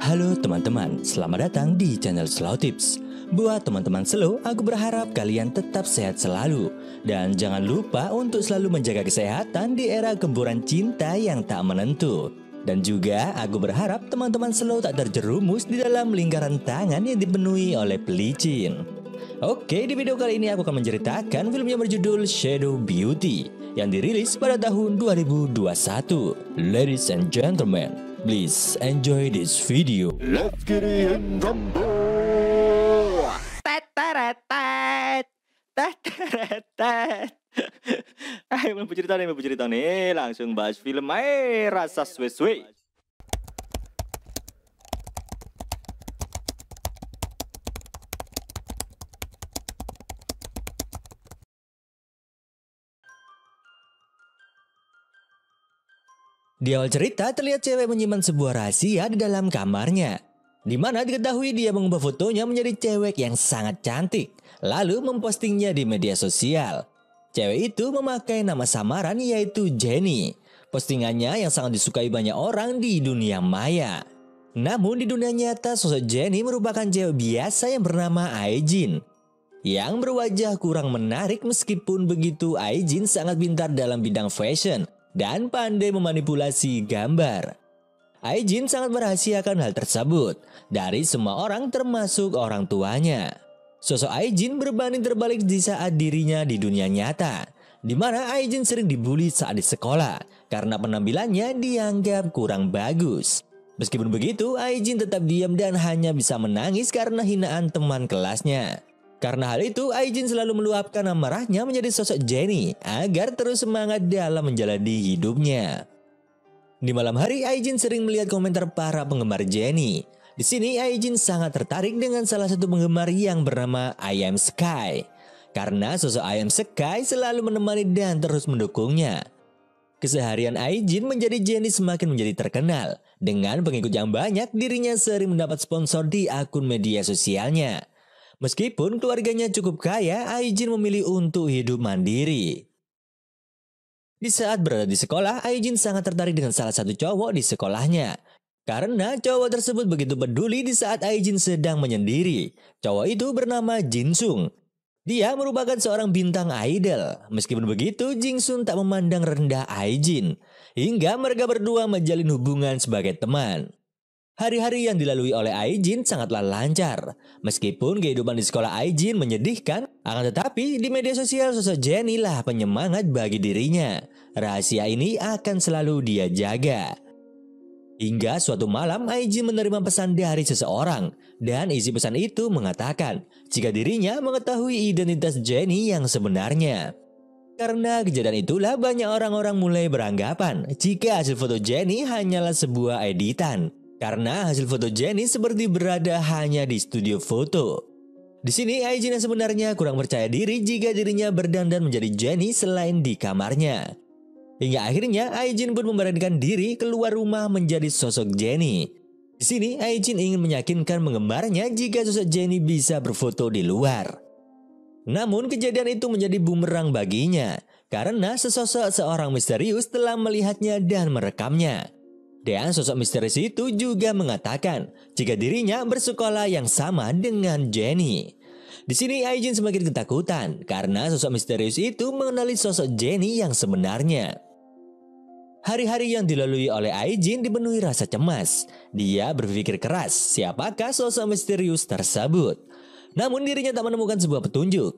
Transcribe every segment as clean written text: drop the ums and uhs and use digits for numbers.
Halo teman-teman, selamat datang di channel Slow Tips. Buat teman-teman slow, aku berharap kalian tetap sehat selalu. Dan jangan lupa untuk selalu menjaga kesehatan di era gempuran cinta yang tak menentu. Dan juga aku berharap teman-teman slow tak terjerumus di dalam lingkaran tangan yang dipenuhi oleh pelicin. Oke, di video kali ini aku akan menceritakan film yang berjudul Shadow Beauty yang dirilis pada tahun 2021. Ladies and gentlemen, please enjoy this video. Let's get in rumble. Ayo bercerita nih, langsung bahas film rasa suwe-suwe. Di awal cerita terlihat cewek menyimpan sebuah rahasia di dalam kamarnya, di mana diketahui dia mengubah fotonya menjadi cewek yang sangat cantik, lalu mempostingnya di media sosial. Cewek itu memakai nama samaran yaitu Jenny. Postingannya yang sangat disukai banyak orang di dunia maya. Namun di dunia nyata sosok Jenny merupakan cewek biasa yang bernama Aijin, yang berwajah kurang menarik. Meskipun begitu, Aijin sangat pintar dalam bidang fashion dan pandai memanipulasi gambar. Aijin sangat merahasiakan hal tersebut dari semua orang termasuk orang tuanya. Sosok Aijin berbanding terbalik di saat dirinya di dunia nyata, di mana Aijin sering dibully saat di sekolah karena penampilannya dianggap kurang bagus. Meskipun begitu, Aijin tetap diam dan hanya bisa menangis karena hinaan teman kelasnya. Karena hal itu, Aijin selalu meluapkan amarahnya menjadi sosok Jenny agar terus semangat dalam menjalani hidupnya. Di malam hari, Aijin sering melihat komentar para penggemar Jenny. Di sini, Aijin sangat tertarik dengan salah satu penggemar yang bernama I Am Sky. Karena sosok I Am Sky selalu menemani dan terus mendukungnya. Keseharian Aijin menjadi Jenny semakin menjadi terkenal. Dengan pengikut yang banyak, dirinya sering mendapat sponsor di akun media sosialnya. Meskipun keluarganya cukup kaya, Aijin memilih untuk hidup mandiri. Di saat berada di sekolah, Aijin sangat tertarik dengan salah satu cowok di sekolahnya. Karena cowok tersebut begitu peduli di saat Aijin sedang menyendiri. Cowok itu bernama Jinsung. Dia merupakan seorang bintang idol. Meskipun begitu, Jinsung tak memandang rendah Aijin, hingga mereka berdua menjalin hubungan sebagai teman. Hari-hari yang dilalui oleh Aijin sangatlah lancar. Meskipun kehidupan di sekolah Aijin menyedihkan, akan tetapi di media sosial sosok Jenny lah penyemangat bagi dirinya. Rahasia ini akan selalu dia jaga. Hingga suatu malam Aijin menerima pesan dari seseorang, dan isi pesan itu mengatakan jika dirinya mengetahui identitas Jenny yang sebenarnya. Karena kejadian itulah banyak orang-orang mulai beranggapan jika hasil foto Jenny hanyalah sebuah editan. Karena hasil foto Jenny seperti berada hanya di studio foto. Di sini Aijin yang sebenarnya kurang percaya diri jika dirinya berdandan menjadi Jenny selain di kamarnya. Hingga akhirnya Aijin pun memberanikan diri keluar rumah menjadi sosok Jenny. Di sini Aijin ingin meyakinkan penggemarnya jika sosok Jenny bisa berfoto di luar. Namun kejadian itu menjadi bumerang baginya karena sesosok seorang misterius telah melihatnya dan merekamnya. Dan sosok misterius itu juga mengatakan jika dirinya bersekolah yang sama dengan Jenny. Di sini Aijin semakin ketakutan karena sosok misterius itu mengenali sosok Jenny yang sebenarnya. Hari-hari yang dilalui oleh Aijin dipenuhi rasa cemas. Dia berpikir keras siapakah sosok misterius tersebut. Namun dirinya tak menemukan sebuah petunjuk.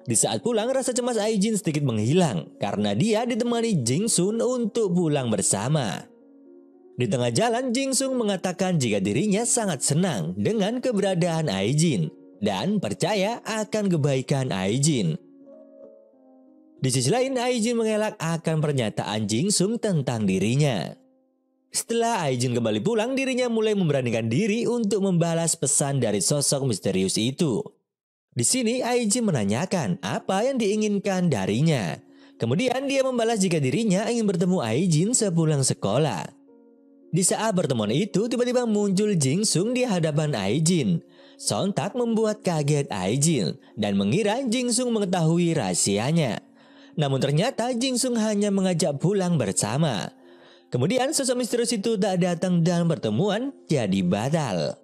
Di saat pulang, rasa cemas Aijin sedikit menghilang karena dia ditemani Jingsun untuk pulang bersama. Di tengah jalan, Jinsung mengatakan jika dirinya sangat senang dengan keberadaan Aijin dan percaya akan kebaikan Aijin. Di sisi lain, Aijin mengelak akan pernyataan Jinsung tentang dirinya. Setelah Aijin kembali pulang, dirinya mulai memberanikan diri untuk membalas pesan dari sosok misterius itu. Di sini, Aijin menanyakan apa yang diinginkan darinya. Kemudian dia membalas jika dirinya ingin bertemu Aijin sepulang sekolah. Di saat pertemuan itu, tiba-tiba muncul Jinsung di hadapan Aijin. Sontak membuat kaget Aijin dan mengira Jinsung mengetahui rahasianya. Namun ternyata Jinsung hanya mengajak pulang bersama. Kemudian sosok misterius itu tak datang dan pertemuan jadi batal.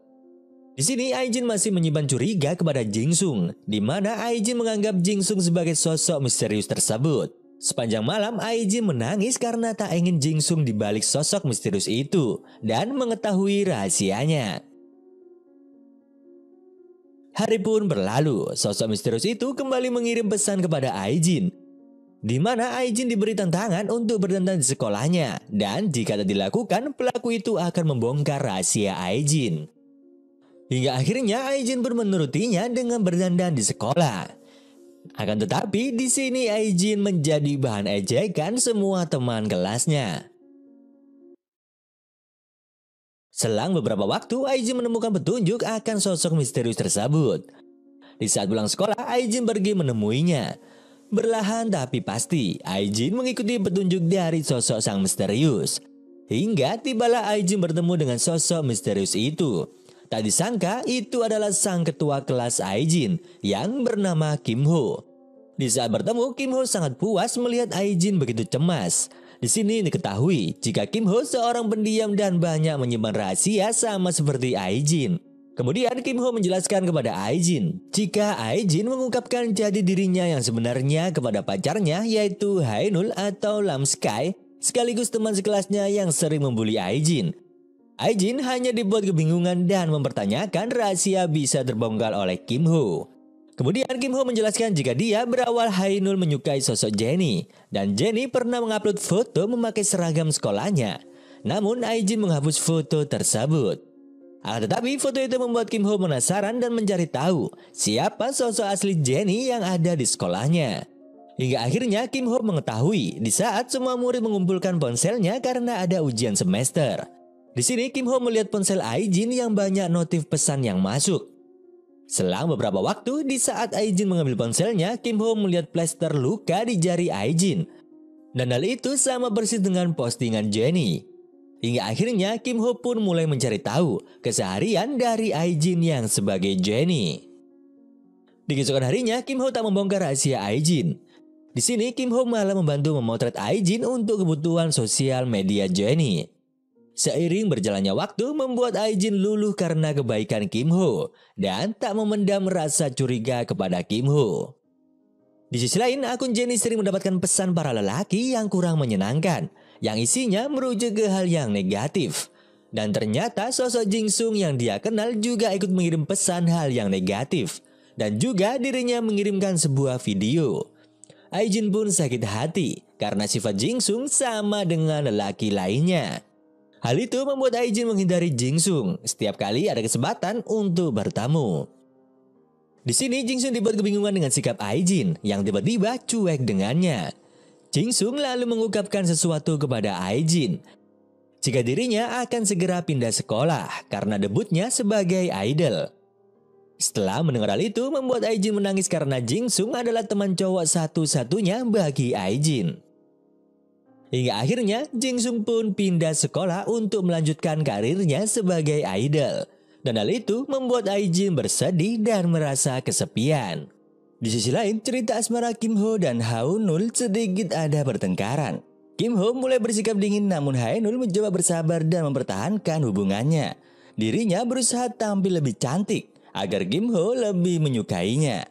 Di sini Aijin masih menyimpan curiga kepada Jingsung, di mana Aijin menganggap Jingsung sebagai sosok misterius tersebut. Sepanjang malam Aijin menangis karena tak ingin Jingsung dibalik sosok misterius itu dan mengetahui rahasianya. Hari pun berlalu, sosok misterius itu kembali mengirim pesan kepada Aijin, di mana Aijin diberi tantangan untuk berdandan di sekolahnya, dan jika tak dilakukan, pelaku itu akan membongkar rahasia Aijin. Hingga akhirnya Aijin pun menurutinya dengan berdandan di sekolah. Akan tetapi di sini Aijin menjadi bahan ejekan semua teman kelasnya. Selang beberapa waktu Aijin menemukan petunjuk akan sosok misterius tersebut. Di saat pulang sekolah Aijin pergi menemuinya. Berlahan tapi pasti Aijin mengikuti petunjuk dari sosok sang misterius. Hingga tibalah Aijin bertemu dengan sosok misterius itu. Tak disangka itu adalah sang ketua kelas Aijin yang bernama Kim Ho. Di saat bertemu, Kim Ho sangat puas melihat Aijin begitu cemas. Di sini diketahui jika Kim Ho seorang pendiam dan banyak menyimpan rahasia sama seperti Aijin. Kemudian Kim Ho menjelaskan kepada Aijin jika Aijin mengungkapkan jati dirinya yang sebenarnya kepada pacarnya yaitu Haenul atau Lam Sky, sekaligus teman sekelasnya yang sering membuli Aijin. Aijin hanya dibuat kebingungan dan mempertanyakan rahasia bisa terbongkar oleh Kim Ho. Kemudian Kim Ho menjelaskan jika dia berawal Haenul menyukai sosok Jenny dan Jenny pernah mengupload foto memakai seragam sekolahnya. Namun Aijin menghapus foto tersebut. Tetapi foto itu membuat Kim Ho penasaran dan mencari tahu siapa sosok asli Jenny yang ada di sekolahnya. Hingga akhirnya Kim Ho mengetahui di saat semua murid mengumpulkan ponselnya karena ada ujian semester. Di sini Kim Ho melihat ponsel Aijin yang banyak notif pesan yang masuk. Selang beberapa waktu, di saat Aijin mengambil ponselnya, Kim Ho melihat plester luka di jari Aijin. Dan hal itu sama persis dengan postingan Jenny. Hingga akhirnya Kim Ho pun mulai mencari tahu keseharian dari Aijin yang sebagai Jenny. Di keesokan harinya, Kim Ho tak membongkar rahasia Aijin. Di sini Kim Ho malah membantu memotret Aijin untuk kebutuhan sosial media Jenny. Seiring berjalannya waktu membuat Aijin luluh karena kebaikan Kim Ho dan tak memendam rasa curiga kepada Kim Ho. Di sisi lain, akun Jenny sering mendapatkan pesan para lelaki yang kurang menyenangkan, yang isinya merujuk ke hal yang negatif. Dan ternyata sosok Jingsung yang dia kenal juga ikut mengirim pesan hal yang negatif. Dan juga dirinya mengirimkan sebuah video. Aijin pun sakit hati karena sifat Jingsung sama dengan lelaki lainnya. Hal itu membuat Aijin menghindari Jingsung setiap kali ada kesempatan untuk bertamu. Di sini Jingsung dibuat kebingungan dengan sikap Aijin yang tiba-tiba cuek dengannya. Jingsung lalu mengungkapkan sesuatu kepada Aijin jika dirinya akan segera pindah sekolah karena debutnya sebagai idol. Setelah mendengar hal itu membuat Aijin menangis karena Jingsung adalah teman cowok satu-satunya bagi Aijin. Hingga akhirnya Jingsung pun pindah sekolah untuk melanjutkan karirnya sebagai idol. Dan hal itu membuat Aijin bersedih dan merasa kesepian. Di sisi lain, cerita asmara Kim Ho dan Haenul sedikit ada pertengkaran. Kim Ho mulai bersikap dingin namun Haenul mencoba bersabar dan mempertahankan hubungannya. Dirinya berusaha tampil lebih cantik agar Kim Ho lebih menyukainya.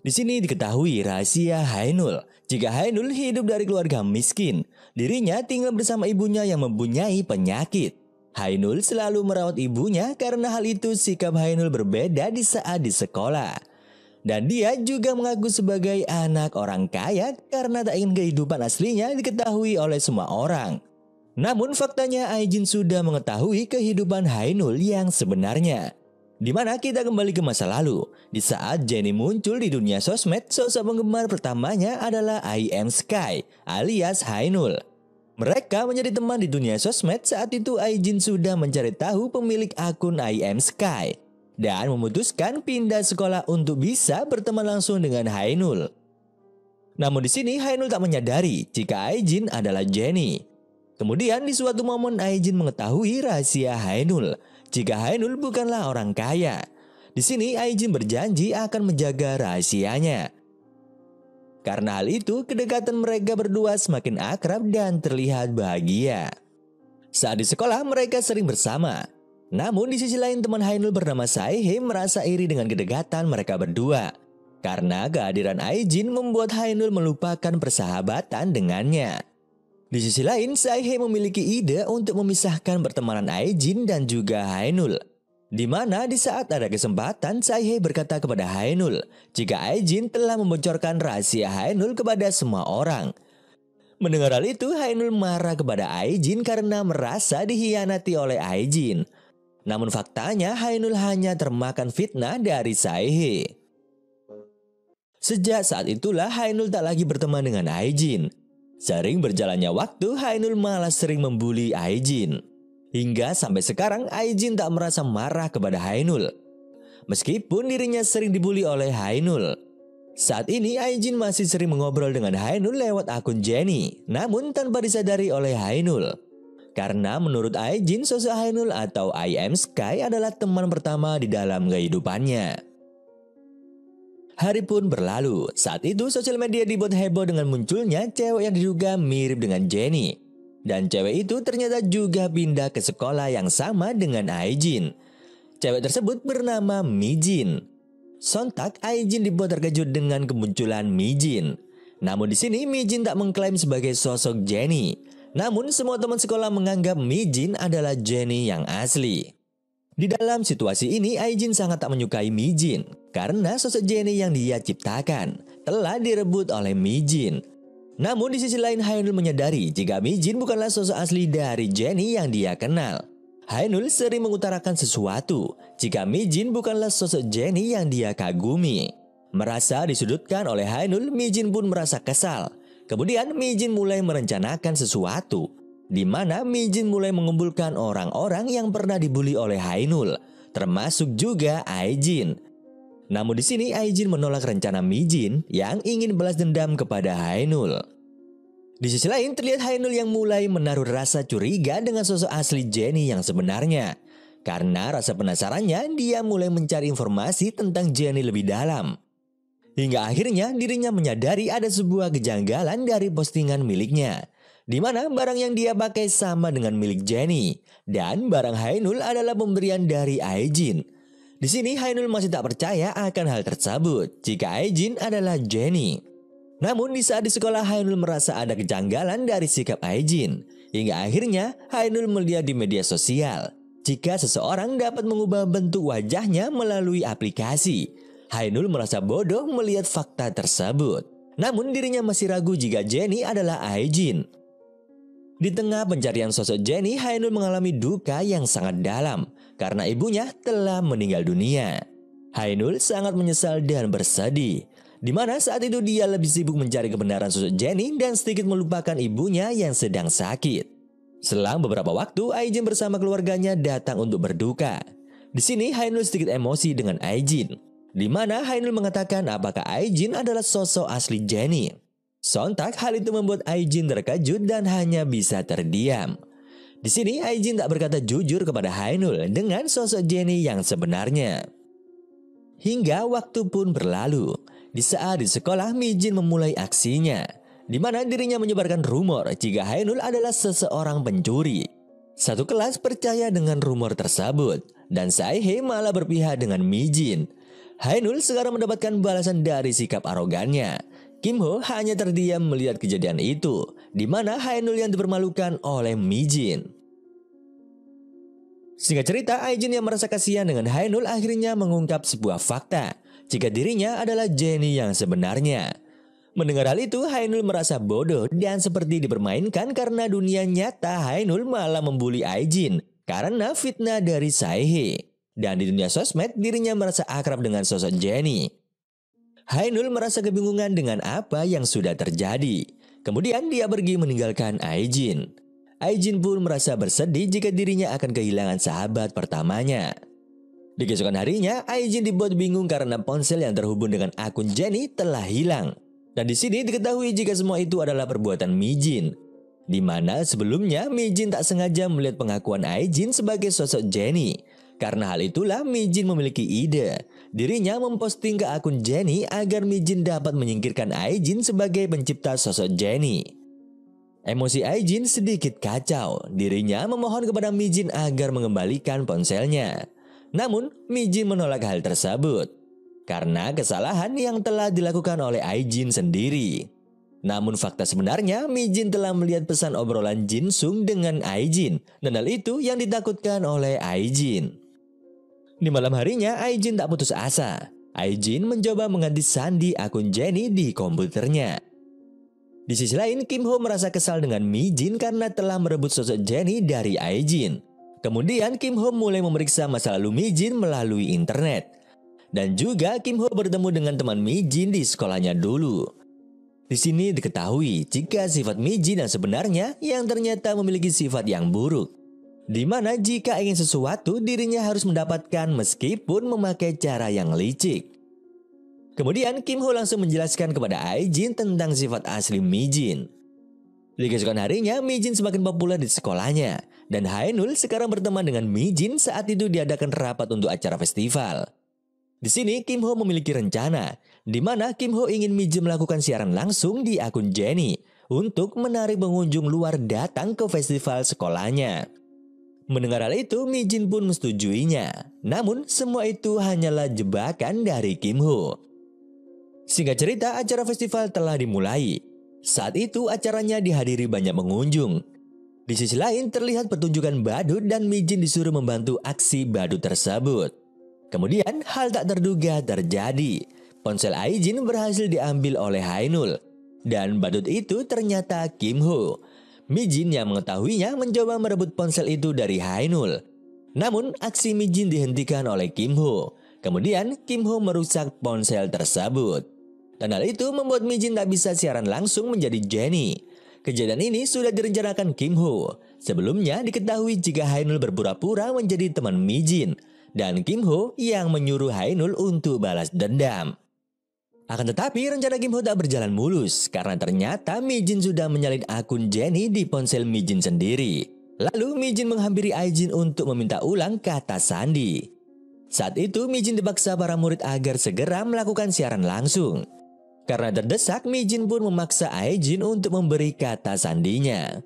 Di sini diketahui rahasia Haenul. Jika Haenul hidup dari keluarga miskin, dirinya tinggal bersama ibunya yang mempunyai penyakit. Haenul selalu merawat ibunya karena hal itu sikap Haenul berbeda di saat di sekolah. Dan dia juga mengaku sebagai anak orang kaya karena tak ingin kehidupan aslinya diketahui oleh semua orang. Namun faktanya Aijin sudah mengetahui kehidupan Haenul yang sebenarnya. Di mana kita kembali ke masa lalu. Di saat Jenny muncul di dunia sosmed, sosok penggemar pertamanya adalah IM Sky alias Haenul. Mereka menjadi teman di dunia sosmed saat itu Aijin sudah mencari tahu pemilik akun IM Sky dan memutuskan pindah sekolah untuk bisa berteman langsung dengan Haenul. Namun di sini Haenul tak menyadari jika Aijin adalah Jenny. Kemudian di suatu momen Aijin mengetahui rahasia Haenul. Jika Haenul bukanlah orang kaya. Di sini Aijin berjanji akan menjaga rahasianya. Karena hal itu, kedekatan mereka berdua semakin akrab dan terlihat bahagia. Saat di sekolah, mereka sering bersama. Namun di sisi lain, teman Hainul bernama Saehe merasa iri dengan kedekatan mereka berdua. Karena kehadiran Aijin membuat Hainul melupakan persahabatan dengannya. Di sisi lain, Saehe memiliki ide untuk memisahkan pertemanan Aijin dan juga Hainul. Di mana di saat ada kesempatan, Saehe berkata kepada Hainul jika Aijin telah membocorkan rahasia Hainul kepada semua orang. Mendengar hal itu, Hainul marah kepada Aijin karena merasa dikhianati oleh Aijin. Namun faktanya Hainul hanya termakan fitnah dari Saehe. Sejak saat itulah Hainul tak lagi berteman dengan Aijin. Sering berjalannya waktu, Hainul malah sering membuli Aijin. Hingga sampai sekarang Aijin tak merasa marah kepada Hainul. Meskipun dirinya sering dibully oleh Hainul. Saat ini Aijin masih sering mengobrol dengan Hainul lewat akun Jenny. Namun tanpa disadari oleh Hainul. Karena menurut Aijin, sosok Hainul atau I Am Sky adalah teman pertama di dalam kehidupannya. Hari pun berlalu. Saat itu sosial media dibuat heboh dengan munculnya cewek yang diduga mirip dengan Jenny. Dan cewek itu ternyata juga pindah ke sekolah yang sama dengan Aijin. Cewek tersebut bernama Mijin. Sontak Aijin dibuat terkejut dengan kemunculan Mijin. Namun di sini Mijin tak mengklaim sebagai sosok Jenny. Namun semua teman sekolah menganggap Mijin adalah Jenny yang asli. Di dalam situasi ini Aijin sangat tak menyukai Mijin karena sosok Jenny yang dia ciptakan telah direbut oleh Mijin. Namun di sisi lain Hainul menyadari jika Mijin bukanlah sosok asli dari Jenny yang dia kenal. Hainul sering mengutarakan sesuatu jika Mijin bukanlah sosok Jenny yang dia kagumi. Merasa disudutkan oleh Hainul, Mijin pun merasa kesal. Kemudian Mijin mulai merencanakan sesuatu, di mana Mijin mulai mengumpulkan orang-orang yang pernah dibully oleh Hainul, termasuk juga Aijin. Namun di sini Aijin menolak rencana Mijin yang ingin balas dendam kepada Hainul. Di sisi lain terlihat Hainul yang mulai menaruh rasa curiga dengan sosok asli Jenny yang sebenarnya. Karena rasa penasarannya, dia mulai mencari informasi tentang Jenny lebih dalam. Hingga akhirnya dirinya menyadari ada sebuah kejanggalan dari postingan miliknya, di mana barang yang dia pakai sama dengan milik Jenny, dan barang Hainul adalah pemberian dari Aijin. Di sini Hainul masih tak percaya akan hal tersebut jika Aijin adalah Jenny. Namun di saat di sekolah Hainul merasa ada kejanggalan dari sikap Aijin. Hingga akhirnya Hainul melihat di media sosial jika seseorang dapat mengubah bentuk wajahnya melalui aplikasi. Hainul merasa bodoh melihat fakta tersebut. Namun dirinya masih ragu jika Jenny adalah Aijin. Di tengah pencarian sosok Jenny, Hainul mengalami duka yang sangat dalam karena ibunya telah meninggal dunia. Hainul sangat menyesal dan bersedih, di mana saat itu dia lebih sibuk mencari kebenaran sosok Jenny dan sedikit melupakan ibunya yang sedang sakit. Selang beberapa waktu, Aijin bersama keluarganya datang untuk berduka. Di sini Hainul sedikit emosi dengan Aijin, di mana Hainul mengatakan apakah Aijin adalah sosok asli Jenny. Sontak hal itu membuat Aijin terkejut dan hanya bisa terdiam. Di sini Aijin tak berkata jujur kepada Hainul dengan sosok Jenny yang sebenarnya. Hingga waktu pun berlalu. Di saat di sekolah Mijin memulai aksinya, di mana dirinya menyebarkan rumor jika Hainul adalah seseorang pencuri. Satu kelas percaya dengan rumor tersebut dan Saehe malah berpihak dengan Mijin. Hainul sekarang mendapatkan balasan dari sikap arogannya. Kim Ho hanya terdiam melihat kejadian itu, di mana Hainul yang dipermalukan oleh Mijin. Singkat cerita, Aijin yang merasa kasihan dengan Hainul akhirnya mengungkap sebuah fakta jika dirinya adalah Jenny yang sebenarnya. Mendengar hal itu, Hainul merasa bodoh dan seperti dipermainkan karena dunia nyata Hainul malah membuli Aijin karena fitnah dari Saehe. Dan di dunia sosmed, dirinya merasa akrab dengan sosok Jenny. Hainul merasa kebingungan dengan apa yang sudah terjadi. Kemudian dia pergi meninggalkan Aijin. Aijin pun merasa bersedih jika dirinya akan kehilangan sahabat pertamanya. Di keesokan harinya, Aijin dibuat bingung karena ponsel yang terhubung dengan akun Jenny telah hilang. Dan di sini diketahui jika semua itu adalah perbuatan Mijin, di mana sebelumnya Mijin tak sengaja melihat pengakuan Aijin sebagai sosok Jenny. Karena hal itulah Mi-jin memiliki ide. Dirinya memposting ke akun Jennie agar Mi-jin dapat menyingkirkan Ai-jin sebagai pencipta sosok Jennie. Emosi Ai-jin sedikit kacau. Dirinya memohon kepada Mi-jin agar mengembalikan ponselnya. Namun, Mi-jin menolak hal tersebut karena kesalahan yang telah dilakukan oleh Ai-jin sendiri. Namun fakta sebenarnya, Mi-jin telah melihat pesan obrolan Jin-sung dengan Ai-jin, dan hal itu yang ditakutkan oleh Ai-jin. Di malam harinya, Ai-jin tak putus asa. Ai-jin mencoba mengganti sandi akun Jennie di komputernya. Di sisi lain, Kim Ho merasa kesal dengan Mi-jin karena telah merebut sosok Jennie dari Ai-jin. Kemudian Kim Ho mulai memeriksa masa lalu Mi-jin melalui internet. Dan juga Kim Ho bertemu dengan teman Mi-jin di sekolahnya dulu. Di sini diketahui jika sifat Mi-jin yang sebenarnya yang ternyata memiliki sifat yang buruk. Di mana jika ingin sesuatu dirinya harus mendapatkan meskipun memakai cara yang licik. Kemudian Kim Ho langsung menjelaskan kepada Ai-jin tentang sifat asli Mi-jin. Di keesokan harinya Mi-jin semakin populer di sekolahnya. Dan Haenul sekarang berteman dengan Mi-jin saat itu diadakan rapat untuk acara festival. Di sini Kim Ho memiliki rencana, di mana Kim Ho ingin Mi-jin melakukan siaran langsung di akun Jennie untuk menarik pengunjung luar datang ke festival sekolahnya. Mendengar hal itu, Mi-jin pun menyetujui-nya. Namun, semua itu hanyalah jebakan dari Kim Ho. Singkat cerita, acara festival telah dimulai. Saat itu, acaranya dihadiri banyak pengunjung. Di sisi lain, terlihat pertunjukan badut dan Mi-jin disuruh membantu aksi badut tersebut. Kemudian, hal tak terduga terjadi. Ponsel Ai-jin berhasil diambil oleh Haenul. Dan badut itu ternyata Kim Ho. Mi-jin yang mengetahuinya mencoba merebut ponsel itu dari Haenul. Namun aksi Mi-jin dihentikan oleh Kim Ho. Kemudian Kim Ho merusak ponsel tersebut. Dan hal itu membuat Mi-jin tak bisa siaran langsung menjadi Jennie. Kejadian ini sudah direncanakan Kim Ho. Sebelumnya diketahui jika Haenul berpura-pura menjadi teman Mi-jin. Dan Kim Ho yang menyuruh Haenul untuk balas dendam. Akan tetapi rencana Kim Ho tak berjalan mulus karena ternyata Mi-jin sudah menyalin akun Jennie di ponsel Mi-jin sendiri. Lalu Mi-jin menghampiri Ai-jin untuk meminta ulang kata sandi. Saat itu Mi-jin dipaksa para murid agar segera melakukan siaran langsung. Karena terdesak, Mi-jin pun memaksa Ai-jin untuk memberi kata sandinya.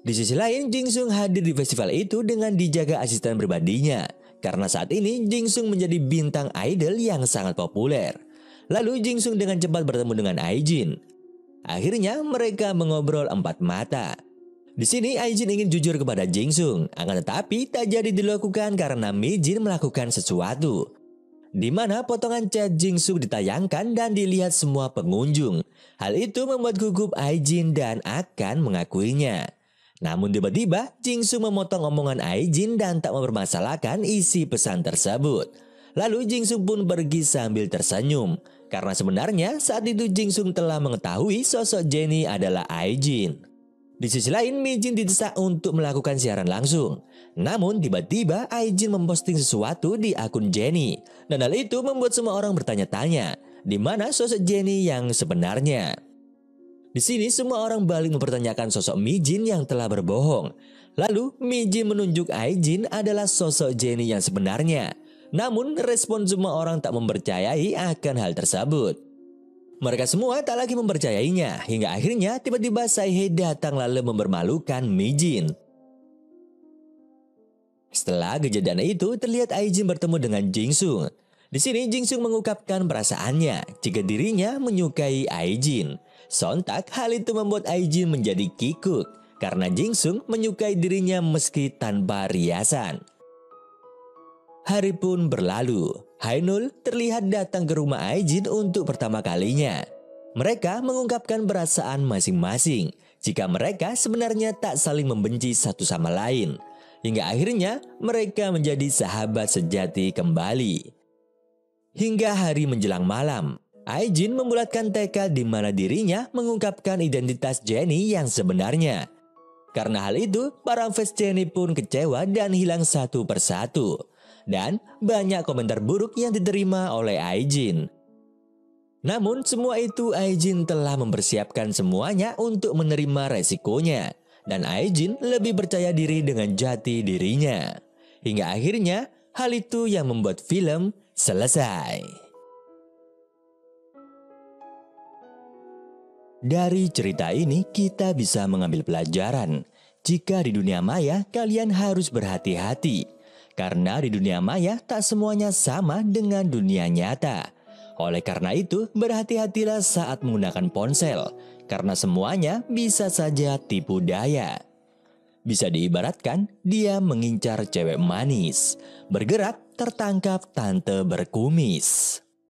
Di sisi lain, Jin-sung hadir di festival itu dengan dijaga asisten pribadinya. Karena saat ini Jin-sung menjadi bintang idol yang sangat populer. Lalu Jin-sung dengan cepat bertemu dengan Ai-jin. Akhirnya mereka mengobrol empat mata. Di sini Ai-jin ingin jujur kepada Jin-sung, akan tetapi tak jadi dilakukan karena Mi-jin melakukan sesuatu. Di mana potongan chat Jin-sung ditayangkan dan dilihat semua pengunjung. Hal itu membuat gugup Ai-jin dan akan mengakuinya. Namun tiba-tiba Jin-sung memotong omongan Ai-jin dan tak mempermasalahkan isi pesan tersebut. Lalu Jin-sung pun pergi sambil tersenyum. Karena sebenarnya saat itu Jin-sung telah mengetahui sosok Jennie adalah Ai-jin. Di sisi lain, Mi-jin didesak untuk melakukan siaran langsung. Namun tiba-tiba Ai-jin memposting sesuatu di akun Jennie. Dan hal itu membuat semua orang bertanya-tanya, di mana sosok Jennie yang sebenarnya. Di sini semua orang balik mempertanyakan sosok Mi-jin yang telah berbohong. Lalu Mi-jin menunjuk Ai-jin adalah sosok Jennie yang sebenarnya. Namun respon semua orang tak mempercayai akan hal tersebut. Mereka semua tak lagi mempercayainya hingga akhirnya tiba-tiba Sae-hye datang lalu mempermalukan Mi-jin. Setelah kejadian itu terlihat Ai-jin bertemu dengan Jin-sung. Di sini Jin-sung mengungkapkan perasaannya jika dirinya menyukai Ai-jin. Sontak hal itu membuat Ai-jin menjadi kikuk karena Jin-sung menyukai dirinya meski tanpa riasan. Hari pun berlalu. Haenul terlihat datang ke rumah Ai-jin untuk pertama kalinya. Mereka mengungkapkan perasaan masing-masing jika mereka sebenarnya tak saling membenci satu sama lain. Hingga akhirnya mereka menjadi sahabat sejati kembali. Hingga hari menjelang malam, Ai-jin membulatkan tekad di mana dirinya mengungkapkan identitas Jennie yang sebenarnya. Karena hal itu, para fans Jennie pun kecewa dan hilang satu persatu. Dan banyak komentar buruk yang diterima oleh Ai-jin. Namun semua itu Ai-jin telah mempersiapkan semuanya untuk menerima resikonya. Dan Ai-jin lebih percaya diri dengan jati dirinya. Hingga akhirnya hal itu yang membuat film selesai. Dari cerita ini kita bisa mengambil pelajaran. Jika di dunia maya kalian harus berhati-hati. Karena di dunia maya tak semuanya sama dengan dunia nyata. Oleh karena itu berhati-hatilah saat menggunakan ponsel. Karena semuanya bisa saja tipu daya. Bisa diibaratkan dia mengincar cewek manis. Bergerak tertangkap tante berkumis.